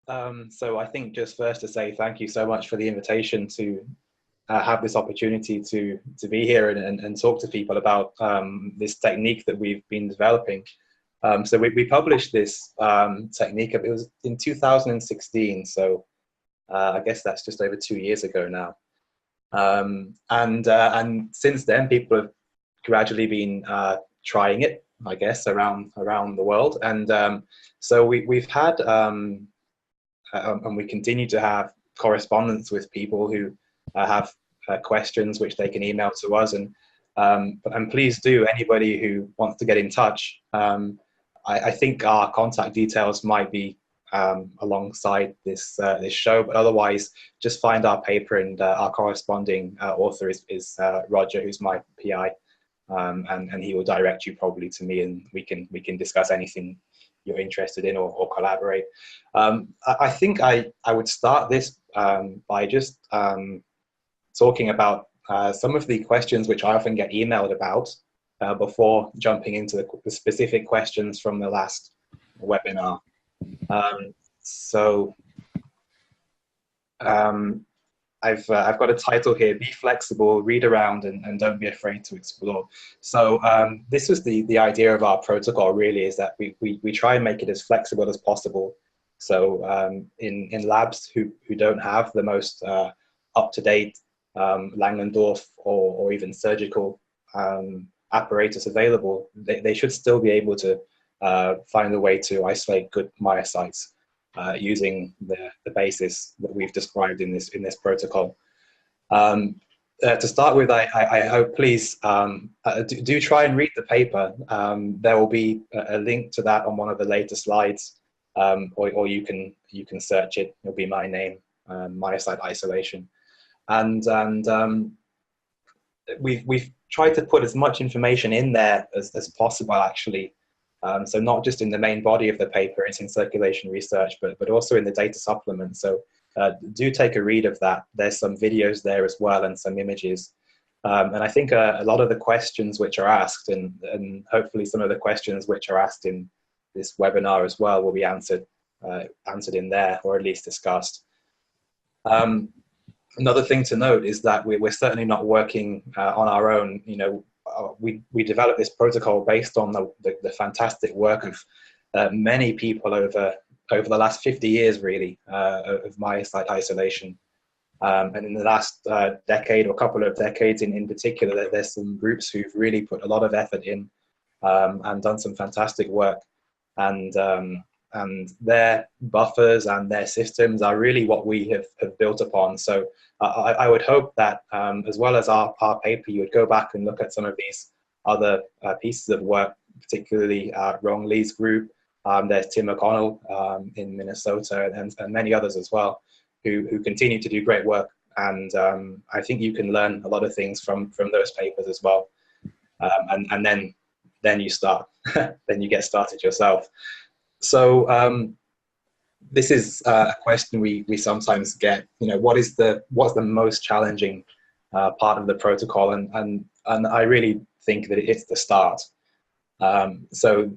So I think just first to say thank you so much for the invitation to have this opportunity to be here and talk to people about this technique that we've been developing. So we published this technique. It was in 2016, so I guess that's just over 2 years ago now. And since then, people have gradually been trying it, I guess, around the world. And so we've had and we continue to have correspondence with people who have questions which they can email to us. And please do, anybody who wants to get in touch. I think our contact details might be alongside this show, but otherwise, just find our paper, and our corresponding author is Roger, who's my PI, and he will direct you probably to me, and we can discuss anything you're interested in, or collaborate. I think I would start this by just talking about some of the questions which I often get emailed about before jumping into the specific questions from the last webinar. So I've got a title here: Be flexible, read around, and don't be afraid to explore. So this was the idea of our protocol, really, is that we try and make it as flexible as possible. So in labs who don't have the most up-to-date Langendorff or even surgical apparatus available, they should still be able to find a way to isolate good myocytes using the basis that we've described in this protocol. To start with, I hope, please do try and read the paper. There will be a link to that on one of the later slides, or you can search it. It'll be my name, myocyte isolation, and we've tried to put as much information in there as possible, actually. So not just in the main body of the paper, it's in Circulation Research, but also in the data supplement. So do take a read of that. There's some videos there as well, and some images. And I think a lot of the questions which are asked, and hopefully some of the questions which are asked in this webinar as well, will be answered in there, or at least discussed. Another thing to note is that we're certainly not working on our own. You know, we developed this protocol based on the fantastic work of many people over the last 50 years, really, of myocyte isolation. And in the last decade, or couple of decades in particular, there's some groups who've really put a lot of effort in and done some fantastic work. And their buffers and their systems are really what we have built upon. So I would hope that as well as our paper, you would go back and look at some of these other pieces of work, particularly Rong Lee's group. There's Tim O'Connell in Minnesota, and many others as well, who continue to do great work. And I think you can learn a lot of things from those papers as well. And then you start, then you get started yourself. So this is a question we sometimes get. You know, what's the most challenging part of the protocol? And I really think that it's the start. So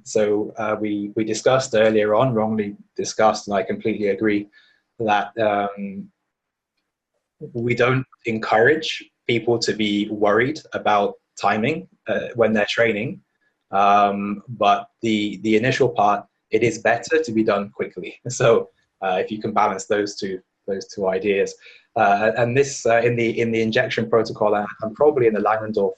we discussed earlier on, wrongly discussed, and I completely agree that we don't encourage people to be worried about timing when they're training, but the initial part, it is better to be done quickly. So if you can balance those two ideas, and this in the injection protocol, and probably in the Langendorff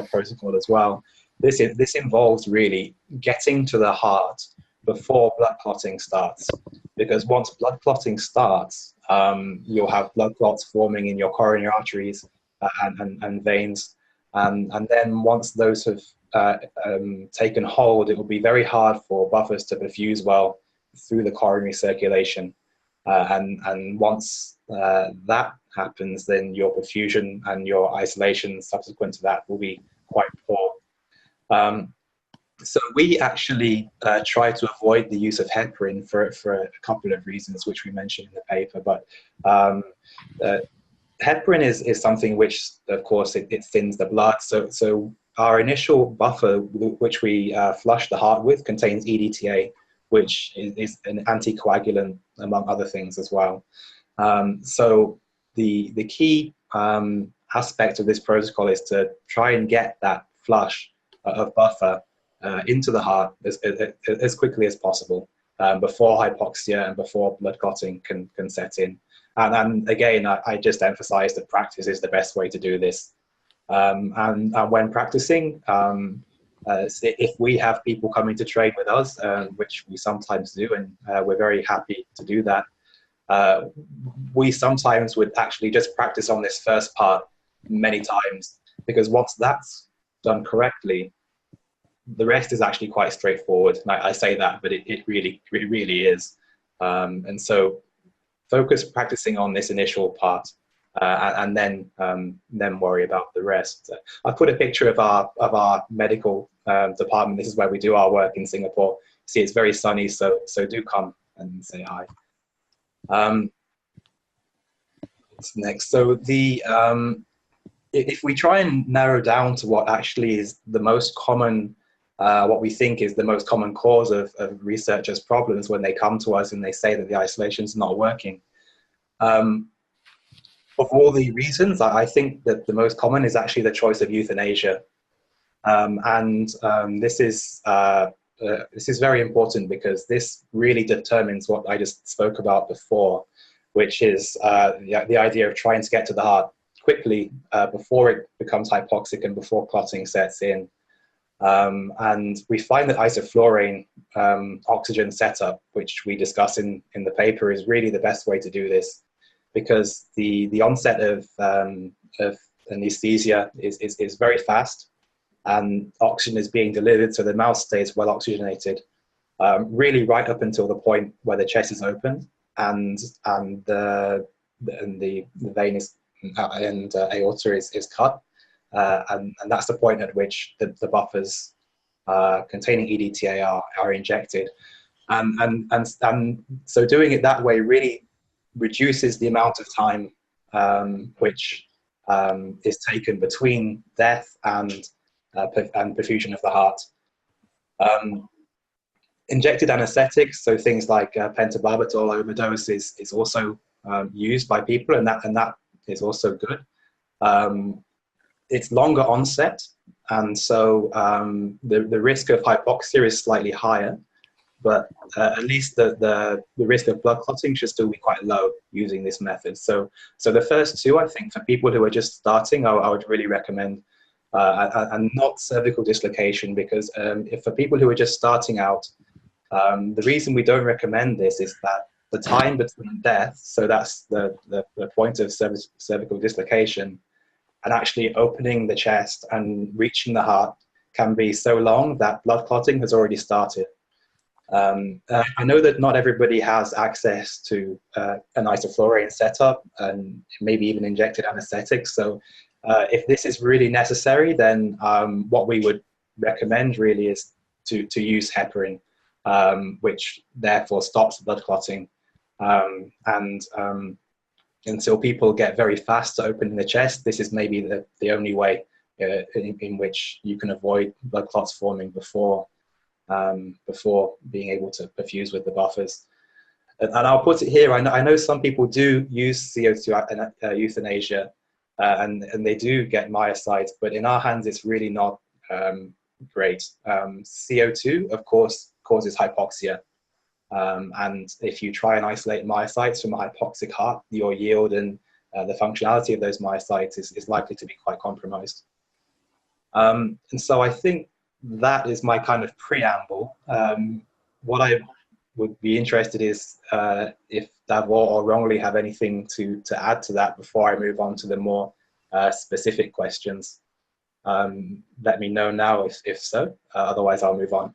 protocol as well, this involves really getting to the heart before blood clotting starts, because once blood clotting starts, you'll have blood clots forming in your coronary arteries and veins, and then once those have taken hold, it will be very hard for buffers to perfuse well through the coronary circulation, and once that happens, then your perfusion and your isolation subsequent to that will be quite poor. So we actually try to avoid the use of heparin for a couple of reasons, which we mentioned in the paper. But heparin is something which, of course, it thins the blood. So our initial buffer, which we flush the heart with, contains EDTA, which is an anticoagulant, among other things as well. So the key aspect of this protocol is to try and get that flush of buffer into the heart as quickly as possible, before hypoxia and before blood clotting can set in. And again, I just emphasize that practice is the best way to do this. And when practicing, if we have people coming to train with us, which we sometimes do, and we're very happy to do that, we sometimes would actually just practice on this first part many times, because once that's done correctly, the rest is actually quite straightforward. And I say that, but it really is. And so focus practicing on this initial part, and then worry about the rest. I put a picture of our medical department. This is where we do our work in Singapore. See, it's very sunny, so do come and say hi. What's next? So if we try and narrow down to what actually is the most common, what we think is the most common cause of researchers' problems when they come to us and they say that the isolation is not working. Of all the reasons, I think that the most common is actually the choice of euthanasia. This is very important, because this really determines what I just spoke about before, which is the idea of trying to get to the heart quickly before it becomes hypoxic and before clotting sets in. And we find that isoflurane oxygen setup, which we discuss in the paper, is really the best way to do this, because the onset of anesthesia is very fast, and oxygen is being delivered, so the mouth stays well oxygenated, really right up until the point where the chest is opened and the vein is and aorta is cut, and that's the point at which the buffers containing EDTA are injected, and so doing it that way really reduces the amount of time which is taken between death and perfusion of the heart. Injected anesthetics, so things like pentobarbital overdose is also used by people, and that is also good. It's longer onset, and so the risk of hypoxia is slightly higher, but at least the risk of blood clotting should still be quite low using this method. So the first two, I think, for people who are just starting, I would really recommend, and not cervical dislocation, because if for people who are just starting out, the reason we don't recommend this is that the time between death, so that's the point of cervical dislocation, and actually opening the chest and reaching the heart can be so long that blood clotting has already started. I know that not everybody has access to an isoflurane setup and maybe even injected anesthetics. So if this is really necessary, then what we would recommend really is to use heparin, which therefore stops blood clotting. Until people get very fast to opening the chest, this is maybe the only way in which you can avoid blood clots forming before being able to perfuse with the buffers. And I'll put it here, I know some people do use CO2 euthanasia, and they do get myocytes, but in our hands it's really not great. CO2, of course, causes hypoxia. And if you try and isolate myocytes from a hypoxic heart, your yield and the functionality of those myocytes is likely to be quite compromised. And so I think that is my kind of preamble. What I would be interested is if Davor or Rongli have anything to add to that before I move on to the more specific questions. Let me know now if so, otherwise I'll move on.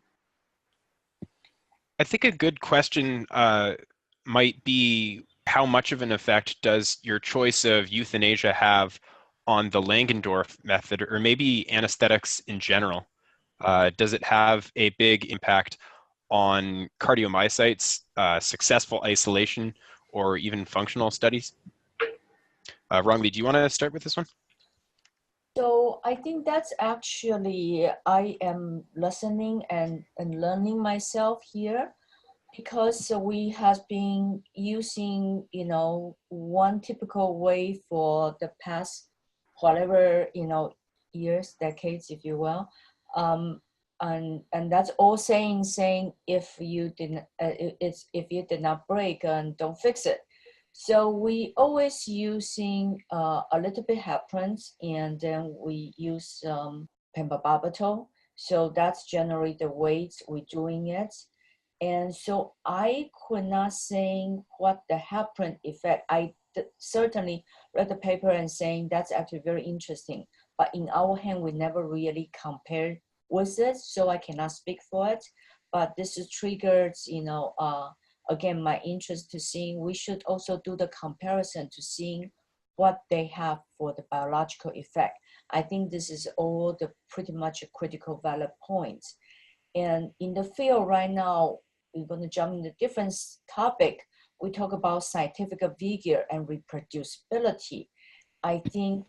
I think a good question might be, how much of an effect does your choice of euthanasia have on the Langendorff method, or maybe anesthetics in general? Does it have a big impact on cardiomyocytes, successful isolation, or even functional studies? Rongli, do you want to start with this one? So I think that's actually, I am listening and learning myself here. because we have been using, one typical way for the past, whatever, years, decades, if you will. And that's all saying if you didn't, if you did not break, and don't fix it. So we always using a little bit heparin, and then we use pentobarbital. So that's generally the ways we're doing it. And so I could not say what the heparin effect. I certainly read the paper and saying that's actually very interesting. But in our hand, we never really compared with it, so I cannot speak for it. But this is triggered, again, my interest to seeing. We should also do the comparison to seeing what they have for the biological effect. I think this is all the pretty much a critical valid points. And in the field right now, we're going to jump into a different topic. We talk about scientific vigor and reproducibility. I think,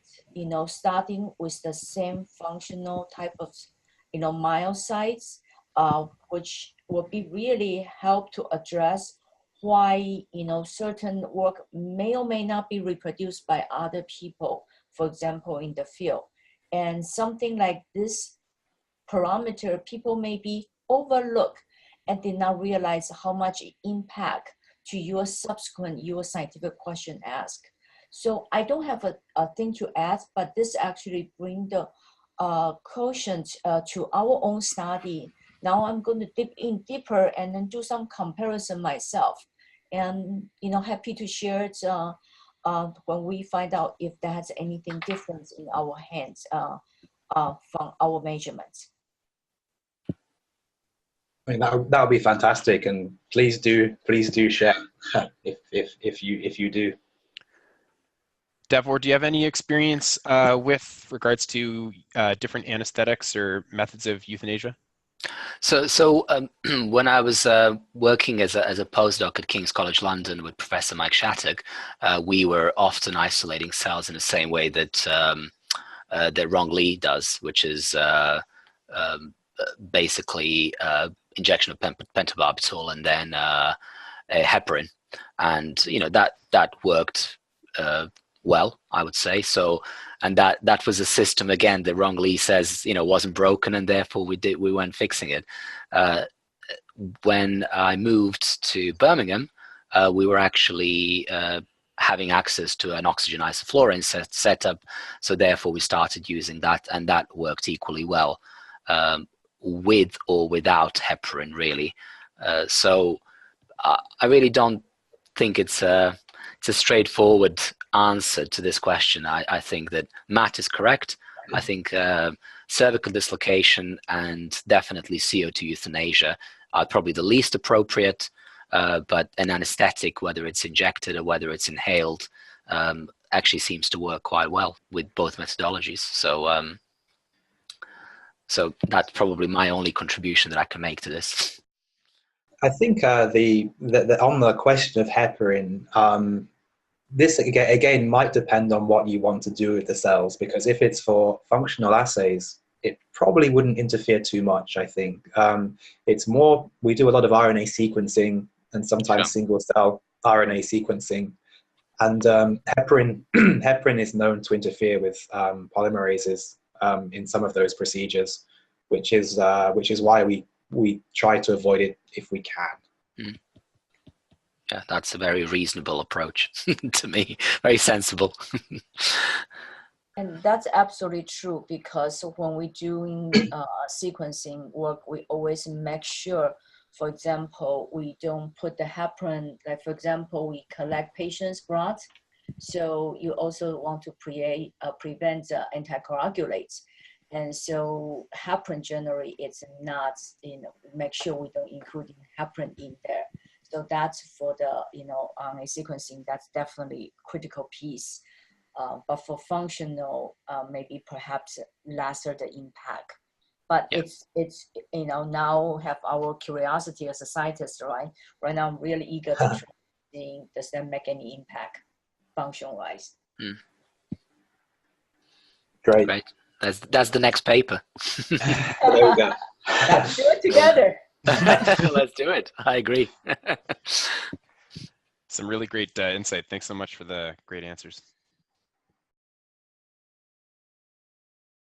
starting with the same functional type of, myocytes, which will be really help to address why, certain work may or may not be reproduced by other people, for example, in the field. And something like this parameter, people may be overlook and did not realize how much impact to your scientific question asked. So I don't have a thing to add, but this actually bring the quotient to our own study. Now I'm going to dip in deeper and then do some comparison myself. And, happy to share it when we find out if there's anything different in our hands from our measurements. I mean, that would be fantastic, and please do share if you do. Devor, do you have any experience with regards to different anesthetics or methods of euthanasia? So when I was working as a postdoc at King's College London with Professor Mike Shattuck, we were often isolating cells in the same way that that Rong Li does, which is basically injection of pentobarbital and then a heparin, and that worked well, I would say. So, and that was a system, again, that Rong Li says wasn't broken, and therefore we weren't fixing it. When I moved to Birmingham, we were actually having access to an oxygen isoflurane setup, so therefore we started using that, and that worked equally well, with or without heparin, really. So I really don't think it's a straightforward answer to this question. I think that Matt is correct. I think cervical dislocation and definitely CO2 euthanasia are probably the least appropriate, but an anesthetic, whether it's injected or whether it's inhaled, actually seems to work quite well with both methodologies. So that's probably my only contribution that I can make to this. I think the on the question of heparin, this again might depend on what you want to do with the cells, because if it's for functional assays, it probably wouldn't interfere too much. I think it's more, we do a lot of RNA sequencing and sometimes single cell RNA sequencing, and heparin is known to interfere with polymerases in some of those procedures, which is why we try to avoid it if we can. Mm. Yeah, that's a very reasonable approach to me. Very sensible. And that's absolutely true, because when we're doing sequencing work, we always make sure, for example, we don't put the heparin, like for example, we collect patients' blood. So you also want to prevent anticoagulates. And so heparin generally, it's not, make sure we don't include heparin in there. So that's for the, RNA sequencing, that's definitely a critical piece. But for functional, maybe perhaps lesser the impact. But it's now have our curiosity as a scientist, right? Right now I'm really eager to see, does that make any impact function-wise? Mm. Great. That's the next paper. There we go. Let's do it together. Let's do it. I agree. Some really great insight. Thanks so much for the great answers.